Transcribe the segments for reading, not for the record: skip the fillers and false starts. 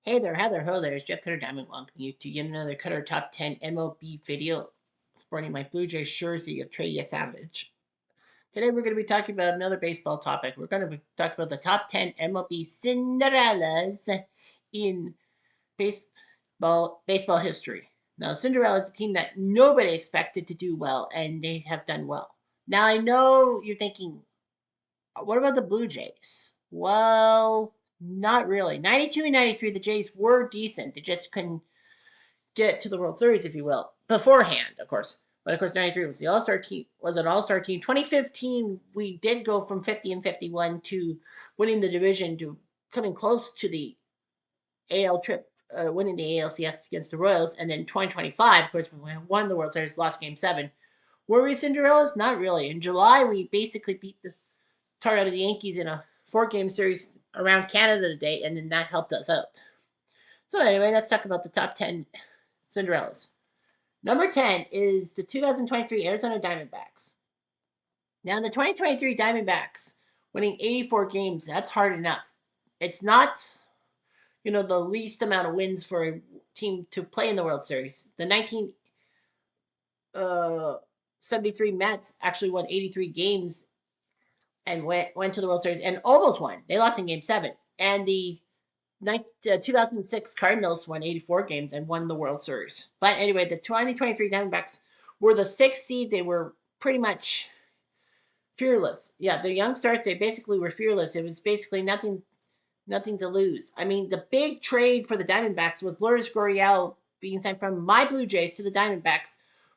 Hey there, Heather, ho there. It's Jeff Cutter Diamond welcoming you to yet another Cutter Top 10 MLB video sporting my Blue Jays jersey of Trey Savage. Today we're going to be talking about another baseball topic. We're going to be talking about the top 10 MLB Cinderellas in baseball history. Now, Cinderella is a team that nobody expected to do well, and they have done well. Now, I know you're thinking, what about the Blue Jays? Well, not really. 92 and 93, the Jays were decent. They just couldn't get to the World Series, if you will, beforehand, of course. But of course, 93 was the All-Star team, was an All-Star team. 2015, we did go from 50 and 51 to winning the division to coming close to the AL trip, winning the ALCS against the Royals. And then 2025, of course, we won the World Series, lost Game 7. Were we Cinderellas? Not really. In July, we basically beat the tar out of the Yankees in a 4-game series around Canada today, and then that helped us out. So anyway, let's talk about the top 10 Cinderellas. Number 10 is the 2023 Arizona Diamondbacks. Now, the 2023 Diamondbacks winning 84 games, that's hard enough. It's not, the least amount of wins for a team to play in the World Series. The 1973 Mets actually won 83 games and went to the World Series and almost won. They lost in Game 7. And the 2006 Cardinals won 84 games and won the World Series. But anyway, the 2023 Diamondbacks were the 6th seed. They were pretty much fearless. Yeah, the young stars, they basically were fearless. It was basically nothing to lose. I mean, the big trade for the Diamondbacks was Lourdes Gurriel being signed from my Blue Jays to the Diamondbacks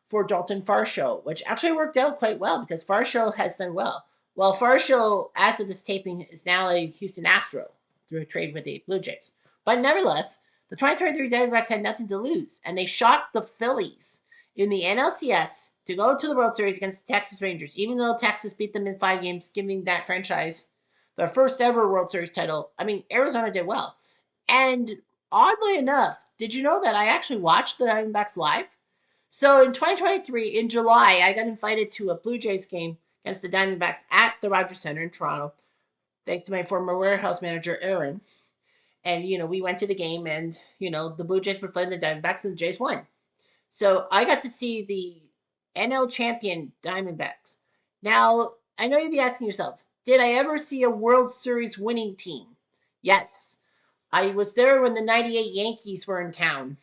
for Dalton Varsho, which actually worked out quite well because Varsho has done well. Well, Varsho, as of this taping, is now a Houston Astro through a trade with the Blue Jays. But nevertheless, the 2023 Diamondbacks had nothing to lose, and they shocked the Phillies in the NLCS to go to the World Series against the Texas Rangers, even though Texas beat them in 5 games, giving that franchise their first ever World Series title. I mean, Arizona did well. And oddly enough, did you know that I actually watched the Diamondbacks live? So in 2023, in July, I got invited to a Blue Jays game against the Diamondbacks at the Rogers Center in Toronto, thanks to my former warehouse manager, Aaron. And, we went to the game and, the Blue Jays were playing the Diamondbacks and the Jays won. So I got to see the NL champion Diamondbacks. Now, I know you'd be asking yourself, did I ever see a World Series winning team? Yes. I was there when the 98 Yankees were in town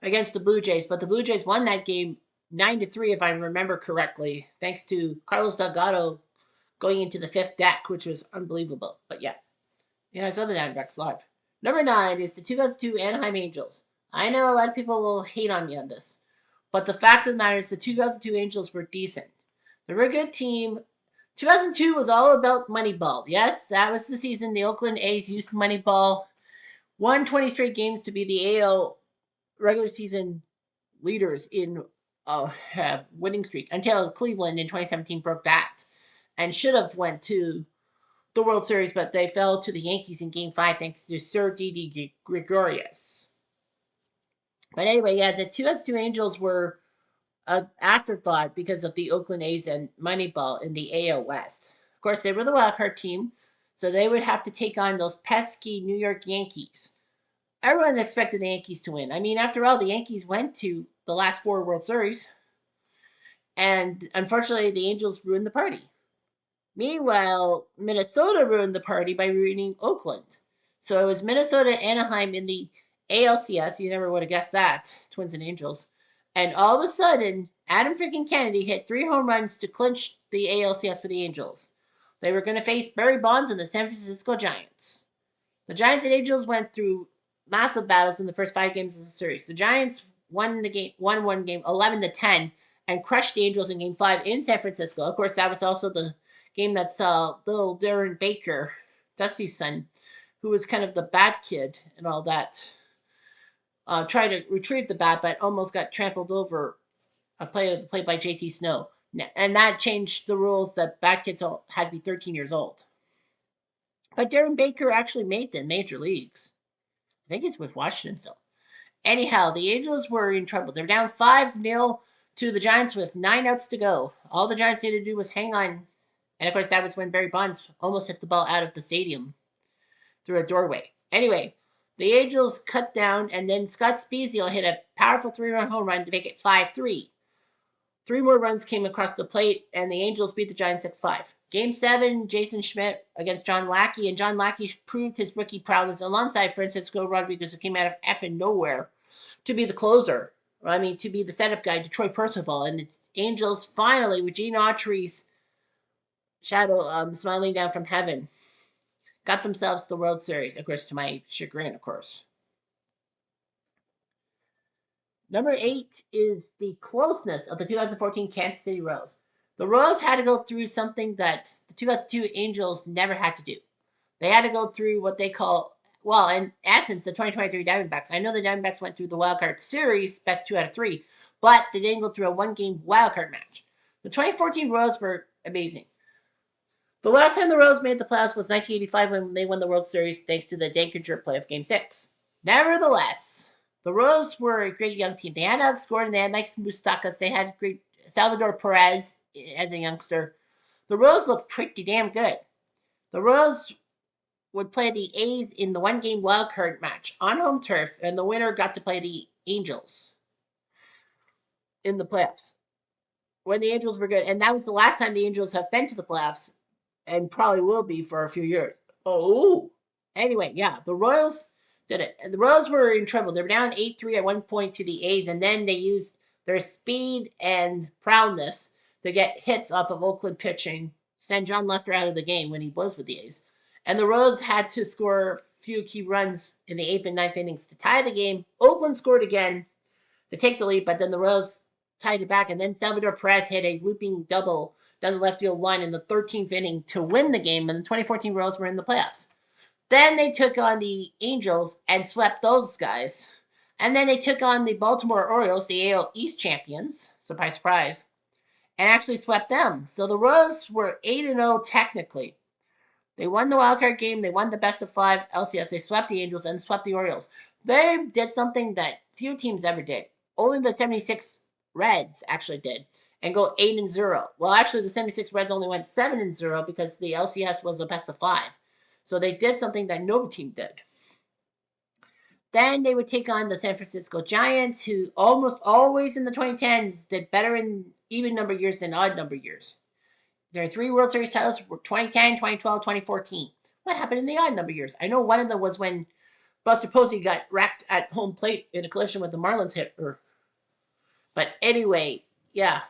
against the Blue Jays, but the Blue Jays won that game 9-3, if I remember correctly, thanks to Carlos Delgado going into the 5th deck, which was unbelievable. But yeah, I saw the Diamondbacks live. Number 9 is the 2002 Anaheim Angels. I know a lot of people will hate on me on this, but the fact of the matter is the 2002 Angels were decent. They were a good team. 2002 was all about Moneyball. Yes, that was the season the Oakland A's used Moneyball, won 20 straight games to be the AL regular season leaders in winning streak until Cleveland in 2017 broke that and should have went to the World Series, but they fell to the Yankees in Game 5 thanks to Sir Didi Gregorius. But anyway, yeah, the 2002 Angels were an afterthought because of the Oakland A's and Moneyball in the AL West. Of course, they were the wildcard team, so they would have to take on those pesky New York Yankees. Everyone expected the Yankees to win. I mean, after all, the Yankees went to the last 4 World Series, and unfortunately, the Angels ruined the party. Meanwhile, Minnesota ruined the party by ruining Oakland. So it was Minnesota Anaheim in the ALCS. You never would have guessed that. Twins and Angels. And all of a sudden, Adam freaking Kennedy hit 3 home runs to clinch the ALCS for the Angels. They were going to face Barry Bonds and the San Francisco Giants. The Giants and Angels went through massive battles in the first 5 games of the series. The Giants won one game 11-10 and crushed the Angels in Game 5 in San Francisco. Of course, that was also the game that saw little Darren Baker, Dusty's son, who was kind of the bat kid and all that, tried to retrieve the bat, but almost got trampled over a play by JT Snow. And that changed the rules that bat kids had to be 13 years old. But Darren Baker actually made the major leagues. I think he's with Washington still. Anyhow, the Angels were in trouble. They're down 5-0 to the Giants with 9 outs to go. All the Giants needed to do was hang on. And of course, that was when Barry Bonds almost hit the ball out of the stadium through a doorway. Anyway, the Angels cut down, and then Scott Spiezio hit a powerful 3-run home run to make it 5-3. 3 more runs came across the plate, and the Angels beat the Giants 6-5. Game 7, Jason Schmidt against John Lackey, and John Lackey proved his rookie prowess alongside Francisco Rodriguez, who came out of effing nowhere to be the closer. I mean, to be the setup guy to Troy Percival. And the Angels finally, with Gene Autry's shadow smiling down from heaven, got themselves the World Series, of course, to my chagrin, of course. Number 8 is the closeness of the 2014 Kansas City Royals. The Royals had to go through something that the 2002 Angels never had to do. They had to go through what they call, well, in essence, the 2023 Diamondbacks. I know the Diamondbacks went through the wild card series, best 2 out of 3, but they didn't go through a one-game wild card match. The 2014 Royals were amazing. The last time the Royals made the playoffs was 1985 when they won the World Series thanks to the Dankinger play of Game 6. Nevertheless, the Royals were a great young team. They had Alex Gordon, they had Mike Moustakas, they had great Salvador Perez as a youngster. The Royals looked pretty damn good. The Royals would play the A's in the one-game wild card match on home turf, and the winner got to play the Angels in the playoffs when the Angels were good. And that was the last time the Angels have been to the playoffs, and probably will be for a few years. Oh! Anyway, yeah, the Royals did it. And the Royals were in trouble. They were down 8-3 at one point to the A's, and then they used their speed and prowess to get hits off of Oakland pitching, send John Lester out of the game when he was with the A's. And the Royals had to score a few key runs in the 8th and 9th innings to tie the game. Oakland scored again to take the lead, but then the Royals tied it back, and then Salvador Perez hit a looping double down the left field line in the 13th inning to win the game, and the 2014 Royals were in the playoffs. Then they took on the Angels and swept those guys. And then they took on the Baltimore Orioles, the AL East champions, surprise, surprise, and actually swept them. So the Royals were 8-0 technically. They won the wildcard game. They won the best of 5 LCS. They swept the Angels and swept the Orioles. They did something that few teams ever did. Only the 76 Reds actually did, and go 8-0. Well, actually, the 76 Reds only went 7-0 because the LCS was the best of 5. So they did something that no team did. Then they would take on the San Francisco Giants, who almost always in the 2010s did better in even number years than odd number years. Their 3 World Series titles were 2010, 2012, 2014. What happened in the odd number years? I know one of them was when Buster Posey got wrecked at home plate in a collision with the Marlins hitter. But anyway, yeah.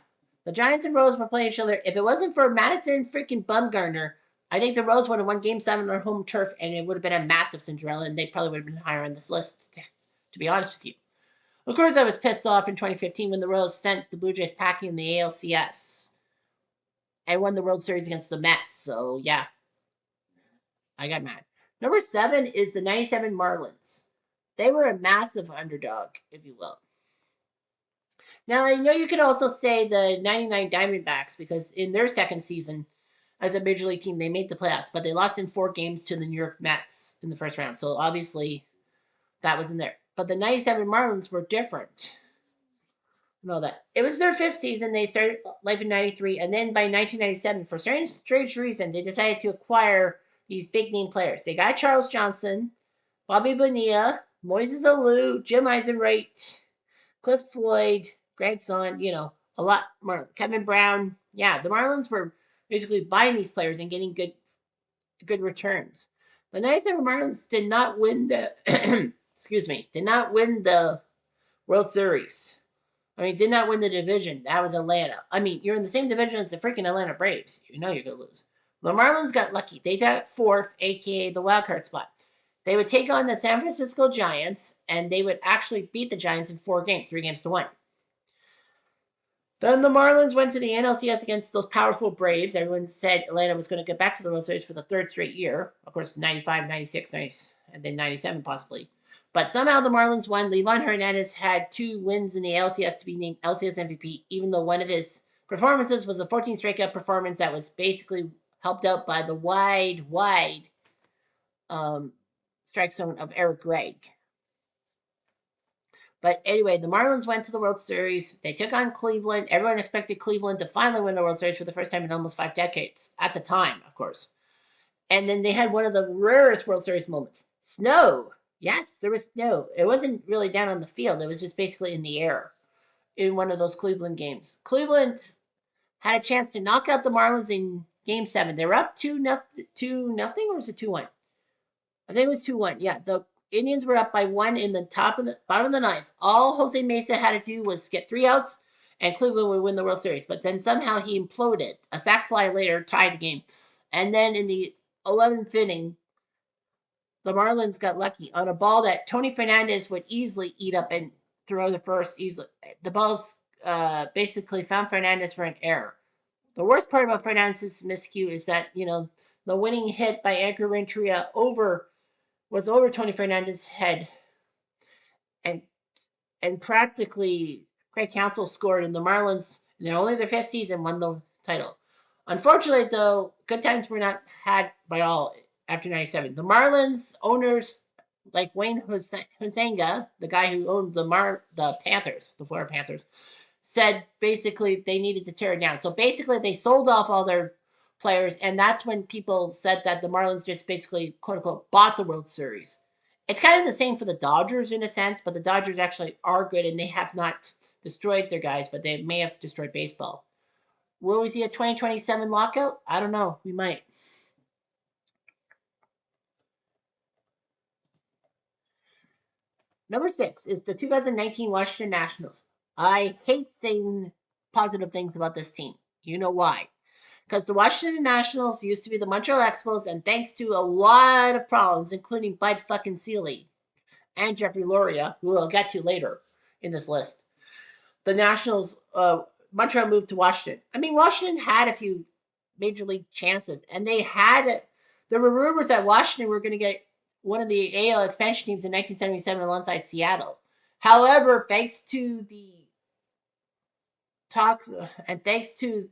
The Giants and Royals were playing each other. If it wasn't for Madison freaking Bumgarner, I think the Royals would have won Game 7 on home turf, and it would have been a massive Cinderella, and they probably would have been higher on this list, to be honest with you. Of course, I was pissed off in 2015 when the Royals sent the Blue Jays packing in the ALCS and won the World Series against the Mets. So, yeah, I got mad. Number 7 is the 97 Marlins. They were a massive underdog, if you will. Now, I know you could also say the 99 Diamondbacks, because in their second season as a major league team, they made the playoffs, but they lost in 4 games to the New York Mets in the first round. So obviously that was in there. But the 97 Marlins were different. Know that. It was their 5th season. They started life in 93, and then by 1997, for strange reason, they decided to acquire these big name players. They got Charles Johnson, Bobby Bonilla, Moises Alou, Jim Eisenreich, Cliff Floyd, Greg Son, a lot more. Kevin Brown. Yeah, the Marlins were basically buying these players and getting good returns. The 97 Marlins did not win the did not win the World Series. Did not win the division. That was Atlanta. You're in the same division as the freaking Atlanta Braves. You know you're going to lose. The Marlins got lucky. They got 4th, a.k.a. the wild card spot. They would take on the San Francisco Giants, and they would actually beat the Giants in 4 games, 3-1. Then the Marlins went to the NLCS against those powerful Braves. Everyone said Atlanta was going to get back to the World Series for the 3rd straight year. Of course, 95, 96, 90, and then 97 possibly. But somehow the Marlins won. Livan Hernandez had 2 wins in the LCS to be named LCS MVP, even though one of his performances was a 14 strikeout performance that was basically helped out by the wide strike zone of Eric Gregg. But anyway, the Marlins went to the World Series. They took on Cleveland. Everyone expected Cleveland to finally win the World Series for the first time in almost 5 decades. At the time, of course. And then they had one of the rarest World Series moments. Snow. Yes, there was snow. It wasn't really down on the field. It was just basically in the air in one of those Cleveland games. Cleveland had a chance to knock out the Marlins in Game 7. They were up 2-0, or was it 2-1? I think it was 2-1. Yeah, the Indians were up by one in the top of the bottom of the ninth. All Jose Mesa had to do was get 3 outs, and Cleveland would win the World Series. But then somehow he imploded. A sac fly later tied the game, and then in the 11th inning, the Marlins got lucky on a ball that Tony Fernandez would easily eat up and throw the first easily. The balls basically found Fernandez for an error. The worst part about Fernandez's miscue is that the winning hit by Edgar Renteria was over Tony Fernandez's head, and practically Craig Counsell scored, and the Marlins, in only their 5th season, won the title. Unfortunately, though, good times were not had by all after '97. The Marlins owners, like Wayne Huizenga, the guy who owned the Panthers, the Florida Panthers, said basically they needed to tear it down. So basically, they sold off all their players, and that's when people said that the Marlins just basically, quote unquote, bought the World Series. It's kind of the same for the Dodgers in a sense, but the Dodgers actually are good, and they have not destroyed their guys, but they may have destroyed baseball. Will we see a 2027 lockout? I don't know. We might. Number 6 is the 2019 Washington Nationals. I hate saying positive things about this team. You know why? Because the Washington Nationals used to be the Montreal Expos, and thanks to a lot of problems, including Bud fucking Seeley and Jeffrey Loria, who we'll get to later in this list, the Nationals, Montreal moved to Washington. I mean, Washington had a few major league chances, and there were rumors that Washington were going to get one of the AL expansion teams in 1977 alongside Seattle. However, thanks to the talks and thanks to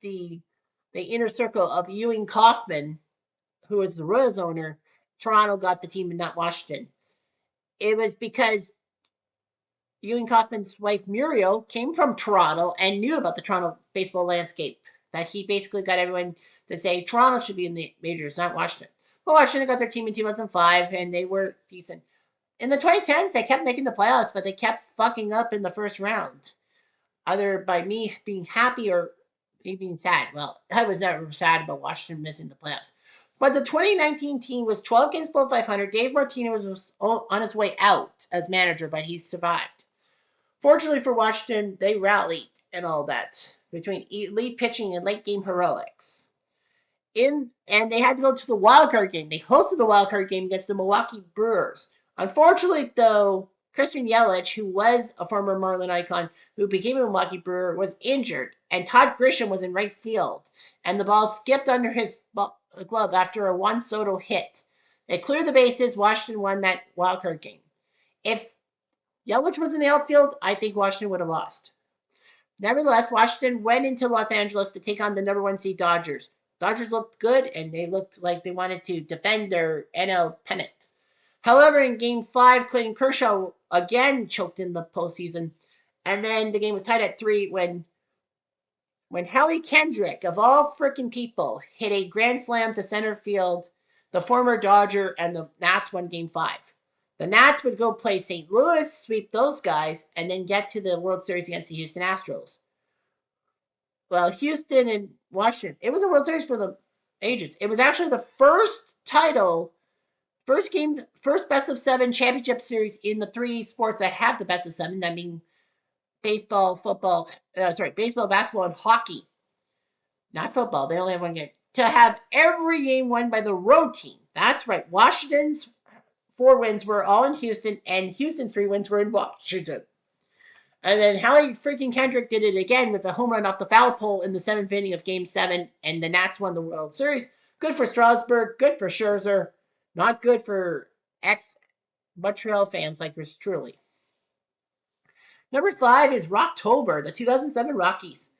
the inner circle of Ewing Kauffman, who was the Royals owner, Toronto got the team and not Washington. It was because Ewing Kauffman's wife Muriel came from Toronto and knew about the Toronto baseball landscape. That he basically got everyone to say Toronto should be in the majors, not Washington. But Washington got their team in 2005, and they were decent. In the 2010s, they kept making the playoffs, but they kept fucking up in the first round, either by me being happy or me being sad. Well, I was never sad about Washington missing the playoffs. But the 2019 team was 12 games below 500. Dave Martinez was on his way out as manager, but he survived. Fortunately for Washington, they rallied and all that between elite pitching and late game heroics. And they had to go to the wild card game. They hosted the wild card game against the Milwaukee Brewers. Unfortunately, though, Christian Yelich, who was a former Marlin icon who became a Milwaukee Brewer, was injured, and Todd Grisham was in right field, and the ball skipped under his glove after a Juan Soto hit. They cleared the bases. Washington won that wild card game. If Yelich was in the outfield, I think Washington would have lost. Nevertheless, Washington went into Los Angeles to take on the number 1 seed Dodgers. Dodgers looked good, and they looked like they wanted to defend their NL pennant. However, in Game 5, Clayton Kershaw again choked in the postseason, and then the game was tied at 3 when Howie Kendrick, of all freaking people, hit a grand slam to center field. The former Dodger and the Nats won Game 5. The Nats would go play St. Louis, sweep those guys, and then get to the World Series against the Houston Astros. Well, Houston and Washington, it was a World Series for the ages. It was actually the first title, first best of 7 championship series in the 3 sports that have the best of 7. I mean, baseball, basketball, and hockey. Not football. They only have 1 game. To have every game won by the road team. That's right. Washington's 4 wins were all in Houston, and Houston's 3 wins were in Washington. And then Howie freaking Kendrick did it again with a home run off the foul pole in the 7th inning of Game 7, and the Nats won the World Series. Good for Strasburg, good for Scherzer, not good for ex-Montreal fans like yours truly. Number 5 is Rocktober, the 2007 Rockies.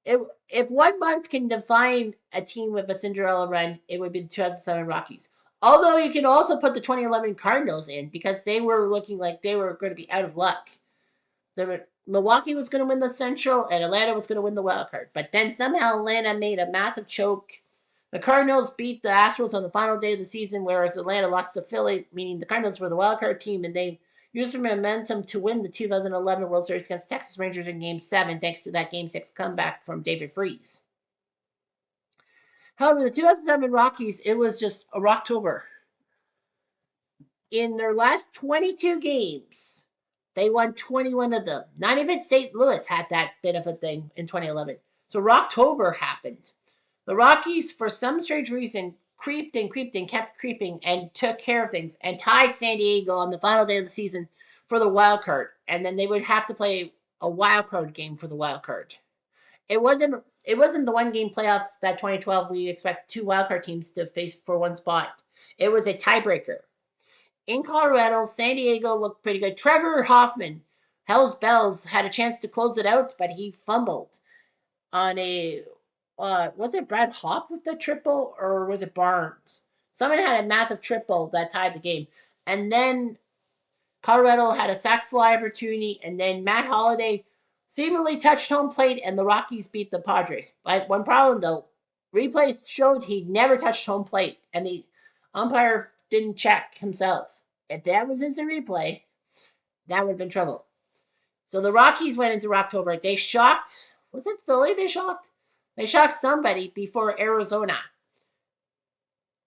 If 1 month can define a team with a Cinderella run, it would be the 2007 Rockies. Although you can also put the 2011 Cardinals in because they were looking like they were going to be out of luck. Milwaukee was going to win the Central, and Atlanta was going to win the wild card. But then somehow Atlanta made a massive choke. The Cardinals beat the Astros on the final day of the season, whereas Atlanta lost to Philly, meaning the Cardinals were the wild card team, and they used their momentum to win the 2011 World Series against Texas Rangers in Game 7, thanks to that Game 6 comeback from David Freese. However, the 2007 Rockies, it was just a Rocktober. In their last 22 games, they won 21 of them. Not even St. Louis had that bit of a thing in 2011. So Rocktober happened. The Rockies, for some strange reason, crept and kept creeping and took care of things and tied San Diego on the final day of the season for the wild card. And then they would have to play a wild card game for the wild card. It wasn't the one game playoff that 2012 we expect two wild card teams to face for one spot. It was a tiebreaker. In Colorado, San Diego looked pretty good. Trevor Hoffman, Hell's Bells, had a chance to close it out, but he fumbled on a was it Brad Hopp with the triple or was it Barnes? Someone had a massive triple that tied the game. And then Colorado had a sac fly opportunity, and then Matt Holliday seemingly touched home plate, and the Rockies beat the Padres. But one problem, though, replays showed he never touched home plate, and the umpire didn't check himself. If that was in the replay, that would have been trouble. So the Rockies went into October. They shocked, was it Philly they shocked? They shocked somebody before Arizona.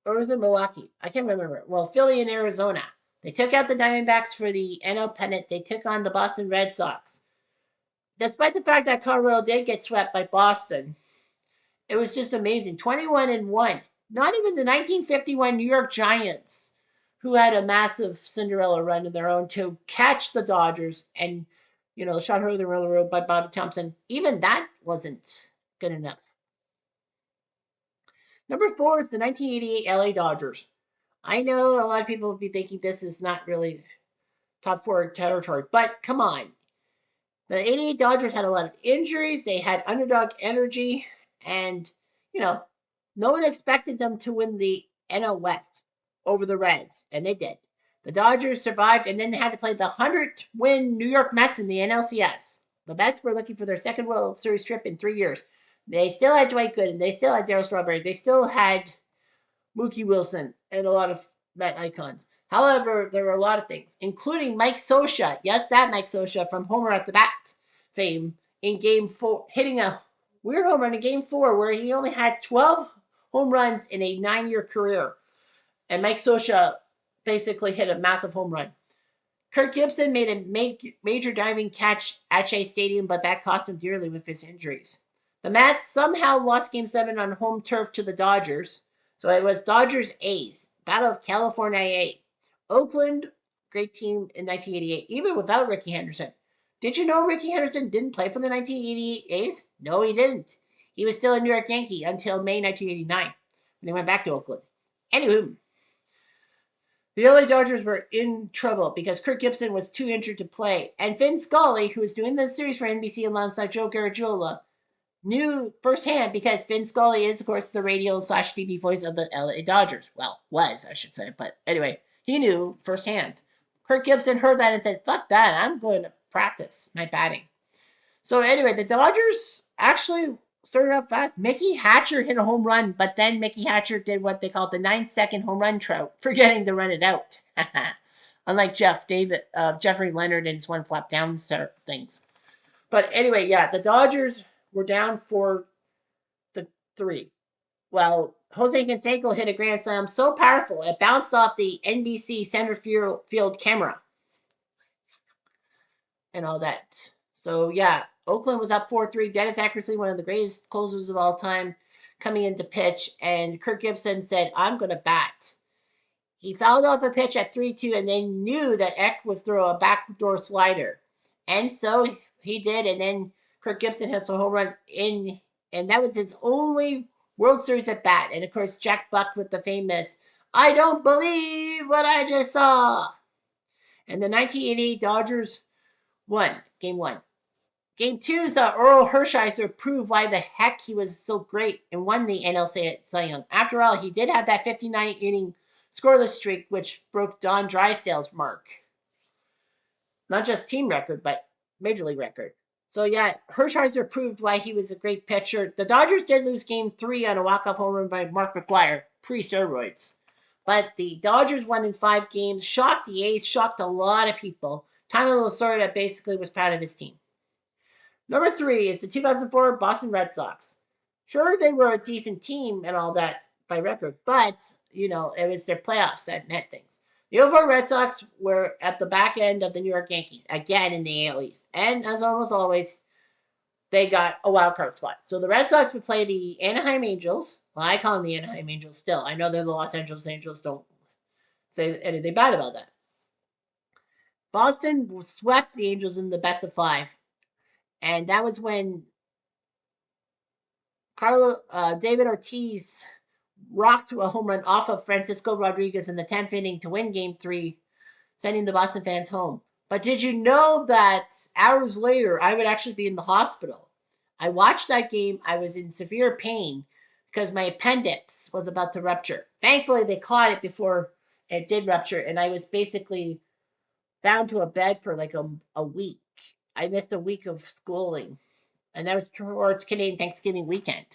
Or was it Milwaukee? I can't remember. Well, Philly and Arizona. They took out the Diamondbacks for the NL pennant. They took on the Boston Red Sox. Despite the fact that Colorado did get swept by Boston, it was just amazing. 21-1. Not even the 1951 New York Giants, who had a massive Cinderella run of their own to catch the Dodgers and, shot her the railroad by Bobby Thompson. Even that wasn't good enough. Number 4 is the 1988 LA Dodgers. I know a lot of people will be thinking this is not really top 4 territory, but come on. The 88 Dodgers had a lot of injuries. They had underdog energy, and, no one expected them to win the NL West over the Reds, and they did. The Dodgers survived, and then they had to play the 100-win New York Mets in the NLCS. The Mets were looking for their second World Series trip in 3 years. They still had Dwight Gooden. They still had Darryl Strawberry. They still had Mookie Wilson and a lot of Met icons. However, there were a lot of things, including Mike Scioscia. Yes, that Mike Scioscia from Homer at the Bat fame in Game 4, hitting a weird home run in Game 4 where he only had 12 home runs in a 9-year career. And Mike Scioscia basically hit a massive home run. Kirk Gibson made a major diving catch at Shea Stadium, but that cost him dearly with his injuries. The Mets somehow lost Game 7 on home turf to the Dodgers. So it was Dodgers-A's, Battle of California A. Oakland, great team in 1988, even without Rickey Henderson. Did you know Rickey Henderson didn't play for the 1988 A's? No, he didn't. He was still a New York Yankee until May 1989, when he went back to Oakland. Anywho, the LA Dodgers were in trouble because Kirk Gibson was too injured to play, and Vin Scully, who was doing the series for NBC alongside Joe Garagiola, knew firsthand because Vin Scully is, of course, the radio/TV voice of the LA Dodgers. Well, was, I should say. But anyway, he knew firsthand. Kirk Gibson heard that and said, fuck that, I'm going to practice my batting. So anyway, the Dodgers actually started out fast. Mickey Hatcher hit a home run, but then Mickey Hatcher did what they called the 9-second home run trout, forgetting to run it out. Unlike Jeffrey Leonard and his one flap down things. But anyway, yeah, the Dodgers were down for the 3. Well, Jose Canseco hit a grand slam so powerful it bounced off the NBC center field camera and all that. So yeah, Oakland was up 4-3. Dennis Eckersley, one of the greatest closers of all time, coming into pitch, and Kirk Gibson said, I'm going to bat. He fouled off a pitch at 3-2 and then knew that Eck would throw a backdoor slider. And so he did, and then Kirk Gibson has a home run in, and that was his only World Series at bat. And of course, Jack Buck with the famous, I don't believe what I just saw. And the 1988 Dodgers won Game 1. Game 2 saw Earl Hershiser prove why the heck he was so great and won the NL Cy Young. After all, he did have that 59-inning scoreless streak, which broke Don Drysdale's mark. Not just team record, but major league record. So yeah, Hershiser proved why he was a great pitcher. The Dodgers did lose Game 3 on a walk-off home run by Mark McGwire, pre-steroids. But the Dodgers won in 5 games, shocked the A's, shocked a lot of people. Tommy Lasorda basically was proud of his team. Number 3 is the 2004 Boston Red Sox. Sure, they were a decent team and all that by record, but, it was their playoffs that meant things. The 04 Red Sox were at the back end of the New York Yankees, again in the AL East. And as almost always, they got a wild card spot. So the Red Sox would play the Anaheim Angels. Well, I call them the Anaheim Angels still. I know they're the Los Angeles Angels. Don't say anything bad about that. Boston swept the Angels in the best of 5. And that was when David Ortiz rocked a home run off of Francisco Rodriguez in the 10th inning to win Game 3, sending the Boston fans home. But did you know that hours later, I would actually be in the hospital? I watched that game. I was in severe pain because my appendix was about to rupture. Thankfully, they caught it before it did rupture, and I was basically bound to a bed for like a week. I missed a week of schooling, and that was towards Canadian Thanksgiving weekend.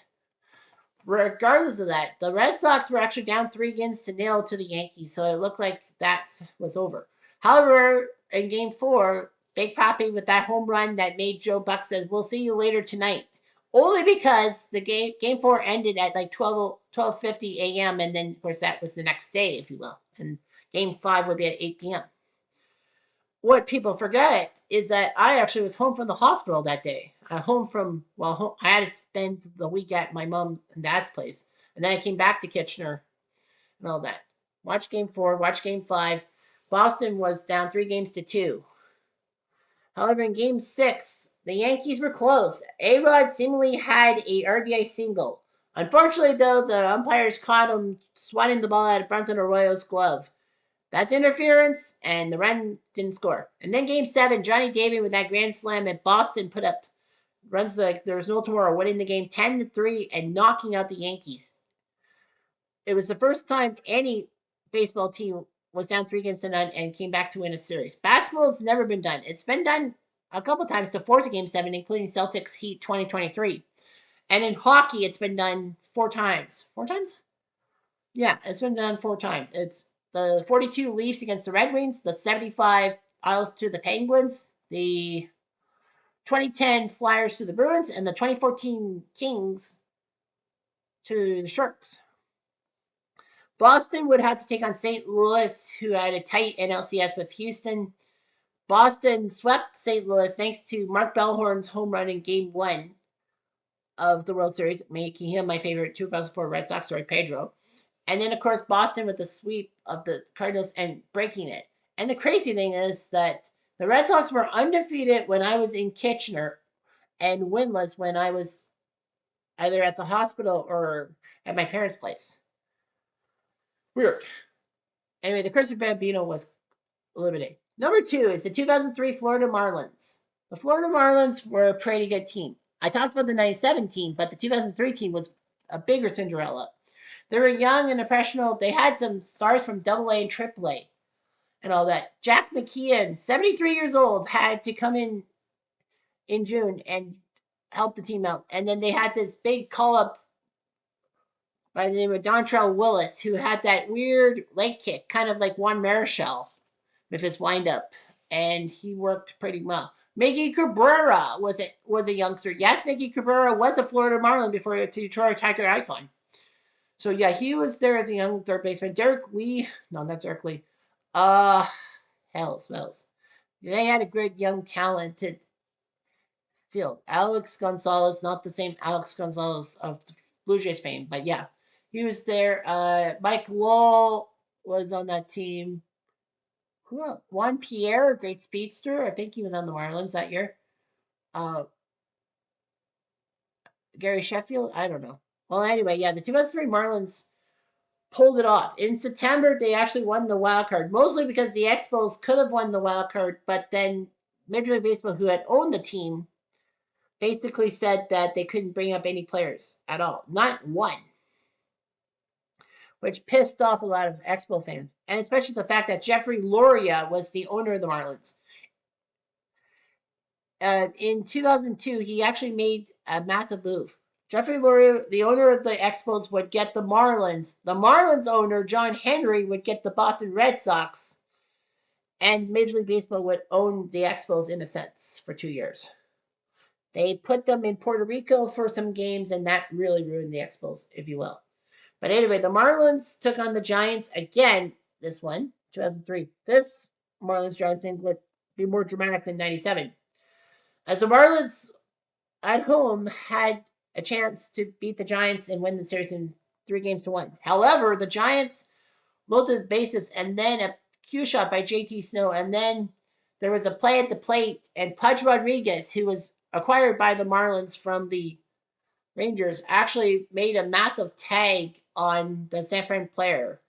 Regardless of that, the Red Sox were actually down 3-0 to the Yankees, so it looked like that was over. However, in Game 4, Big Papi with that home run that made Joe Buck said, "We'll see you later tonight." Only because the game 4 ended at like 12:50 a.m. and then of course that was the next day, if you will, and Game 5 would be at 8 p.m. What people forget is that I actually was home from the hospital that day. I had to spend the week at my mom and dad's place. And then I came back to Kitchener and all that. Watch Game 4, watch Game 5. Boston was down 3-2. However, in Game 6, the Yankees were close. A-Rod seemingly had a RBI single. Unfortunately, though, the umpires caught him swatting the ball out of Bronson Arroyo's glove. That's interference, and the run didn't score. And then Game 7, Johnny David with that grand slam at Boston put up runs like there was no tomorrow, winning the game 10-3 and knocking out the Yankees. It was the first time any baseball team was down 3-0 and came back to win a series. Basketball's never been done. It's been done a couple times to force a Game 7, including Celtics Heat 2023. And in hockey, it's been done 4 times. 4 times? Yeah, it's been done 4 times. It's the 42 Leafs against the Red Wings, the 75 Isles to the Penguins, the 2010 Flyers to the Bruins, and the 2014 Kings to the Sharks. Boston would have to take on St. Louis, who had a tight NLCS with Houston. Boston swept St. Louis thanks to Mark Bellhorn's home run in Game 1 of the World Series, making him my favorite 2004 Red Sox, sorry, Pedro. And then, of course, Boston with the sweep of the Cardinals and breaking it. And the crazy thing is that the Red Sox were undefeated when I was in Kitchener and winless when I was either at the hospital or at my parents' place. Weird. Anyway, the Curse of Bambino was eliminated. Number 2 is the 2003 Florida Marlins. The Florida Marlins were a pretty good team. I talked about the 97 team, but the 2003 team was a bigger Cinderella. They were young and impressionable. They had some stars from AA and AAA and all that. Jack McKeon, 73 years old, had to come in June and help the team out. And then they had this big call-up by the name of Dontrell Willis, who had that weird leg kick, kind of like Juan Marichal with his windup. And he worked pretty well. Miggy Cabrera was a youngster. Yes, Miggy Cabrera was a Florida Marlin before a Detroit Tiger icon. So, yeah, he was there as a young third baseman. Derek Lee. No, not Derek Lee. Hell smells. They had a good, young, talented field. Alex Gonzalez, not the same Alex Gonzalez of the Blue Jays fame, but yeah, he was there. Mike Lowell was on that team. Who else? Juan Pierre, a great speedster. I think he was on the Marlins that year. Gary Sheffield, I don't know. Well, anyway, yeah, the 2003 Marlins pulled it off. In September, they actually won the wild card, mostly because the Expos could have won the wild card, but then Major League Baseball, who had owned the team, basically said that they couldn't bring up any players at all. Not one. Which pissed off a lot of Expo fans. And especially the fact that Jeffrey Loria was the owner of the Marlins. In 2002, he actually made a massive move. Jeffrey Lurie, the owner of the Expos, would get the Marlins. The Marlins owner, John Henry, would get the Boston Red Sox. And Major League Baseball would own the Expos in a sense for 2 years. They put them in Puerto Rico for some games, and that really ruined the Expos, if you will. But anyway, the Marlins took on the Giants again. This one, 2003. This Marlins Giants thing would be more dramatic than 97. As the Marlins at home had a chance to beat the Giants and win the series in 3 games to 1. However, the Giants loaded the bases and then a cue shot by JT Snow, and then there was a play at the plate, and Pudge Rodriguez, who was acquired by the Marlins from the Rangers, actually made a massive tag on the San Fran player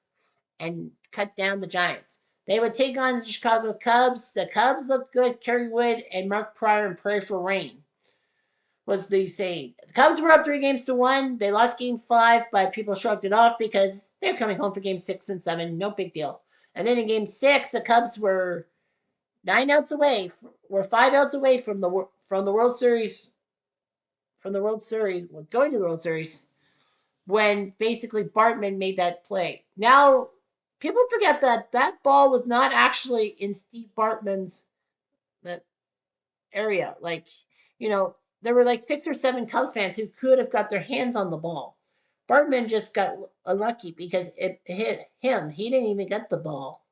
and cut down the Giants. They would take on the Chicago Cubs. The Cubs looked good. Kerry Wood and Mark Pryor and Pray for Rain was the saying. The Cubs were up 3 games to 1. They lost game 5, but people shrugged it off because they're coming home for game 6 and 7. No big deal. And then in game 6, the Cubs were 5 outs away from the World Series, going to the World Series, when basically Bartman made that play. Now, people forget that that ball was not actually in Steve Bartman's area. Like, there were like 6 or 7 Cubs fans who could have got their hands on the ball. Bartman just got unlucky because it hit him. He didn't even get the ball.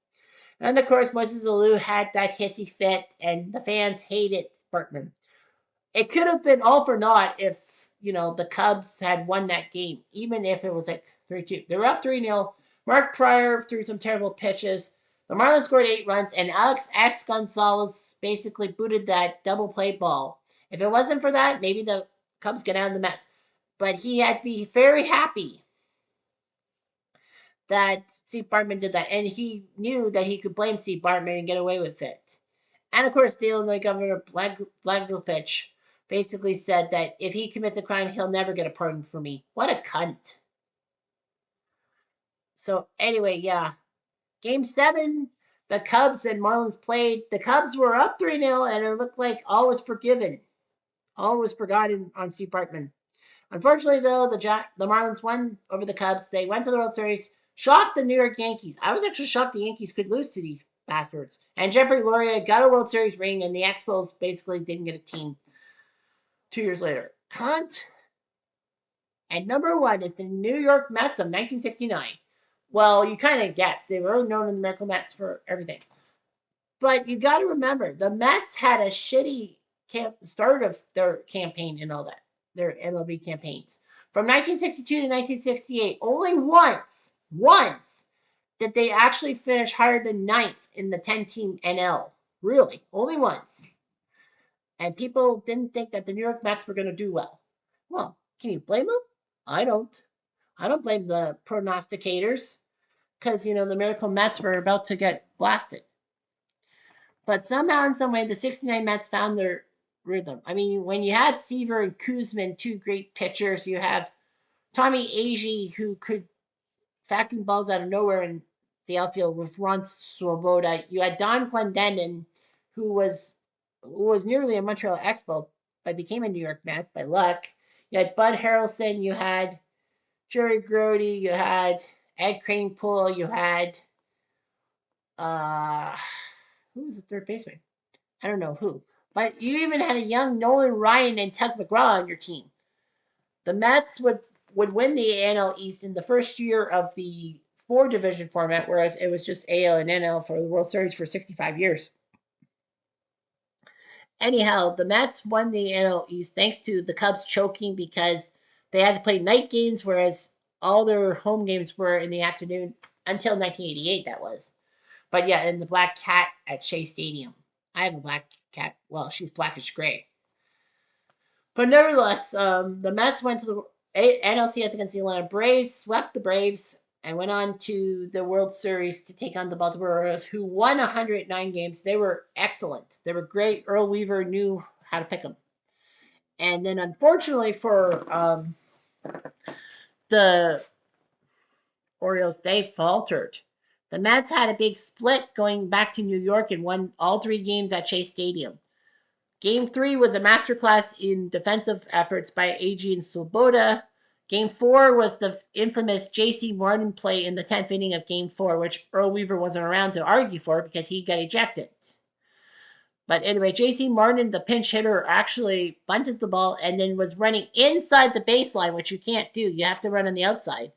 And of course, Moises Alou had that hissy fit, and the fans hated Bartman. It could have been all for naught if, the Cubs had won that game, even if it was like 3-2. They were up 3-0. Mark Pryor threw some terrible pitches. The Marlins scored 8 runs, and Alex S. Gonzalez basically booted that double play ball. If it wasn't for that, maybe the Cubs get out of the mess. But he had to be very happy that Steve Bartman did that, and he knew that he could blame Steve Bartman and get away with it. And of course, the Illinois governor, Blagojevich, basically said that if he commits a crime, he'll never get a pardon for me. What a cunt. So anyway, yeah. Game 7, the Cubs and Marlins played. The Cubs were up 3-0, and it looked like all was forgiven. All was forgotten on Steve Bartman. Unfortunately, though, the Marlins won over the Cubs. They went to the World Series, shocked the New York Yankees. I was actually shocked the Yankees could lose to these bastards. And Jeffrey Lurie got a World Series ring, and the Expos basically didn't get a team 2 years later. Cunt. And number 1 is the New York Mets of 1969. Well, you kind of guessed. They were known in the Miracle Mets for everything. But you got to remember, the Mets had a shitty start of their campaign and all that, their MLB campaigns. From 1962 to 1968, only once did they actually finish higher than 9th in the 10-team NL. Really, only once. And people didn't think that the New York Mets were going to do well. Well, can you blame them? I don't. I don't blame the prognosticators because, the Miracle Mets were about to get blasted. But somehow, in some way, the 69 Mets found their rhythm. I mean, when you have Seaver and Kuzman, 2 great pitchers, you have Tommy Agee, who could vacuum balls out of nowhere in the outfield with Ron Swoboda. You had Don Clendenon, who was nearly a Montreal Expo, but became a New York Met by luck. You had Bud Harrelson, you had Jerry Grody, you had Ed Kranepool, you had who was the third baseman? I don't know who. But you even had a young Nolan Ryan and Tug McGraw on your team. The Mets would win the NL East in the first year of the 4-division format, whereas it was just AL and NL for the World Series for 65 years. Anyhow, the Mets won the NL East thanks to the Cubs choking because they had to play night games, whereas all their home games were in the afternoon until 1988, that was. But yeah, and the Black Cat at Shea Stadium. I have a black cat. Well, she's blackish gray. But nevertheless, the Mets went to the NLCS against the Atlanta Braves, swept the Braves, and went on to the World Series to take on the Baltimore Orioles, who won 109 games. They were excellent. They were great. Earl Weaver knew how to pick them. And then, unfortunately for the Orioles, they faltered. The Mets had a big split going back to New York and won all 3 games at Shea Stadium. Game 3 was a masterclass in defensive efforts by Adrian Swoboda. Game 4 was the infamous J.C. Martin play in the 10th inning of Game 4, which Earl Weaver wasn't around to argue for because he got ejected. But anyway, J.C. Martin, the pinch hitter, actually bunted the ball and then was running inside the baseline, which you can't do. You have to run on the outside.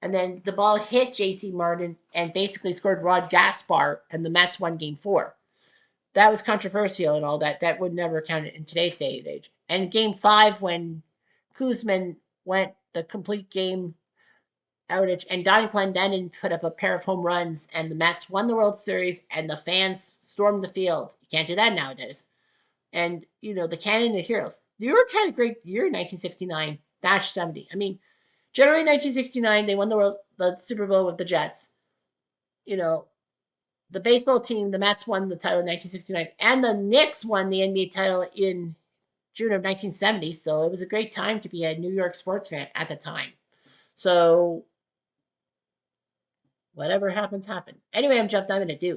And then the ball hit J.C. Martin and basically scored Rod Gaspar, and the Mets won Game 4. That was controversial and all that. That would never count in today's day and age. And Game 5, when Kuzman went the complete game outage, and Donnie Clendenin put up a pair of home runs, and the Mets won the World Series, and the fans stormed the field. You can't do that nowadays. And, the Canada Heroes. They were kind of great year in 1969-70. I mean, generally 1969, they won the Super Bowl with the Jets. The baseball team, the Mets won the title in 1969, and the Knicks won the NBA title in June of 1970. So it was a great time to be a New York sports fan at the time. So whatever happens, happens. Anyway, I'm Jeff Diamond. I do.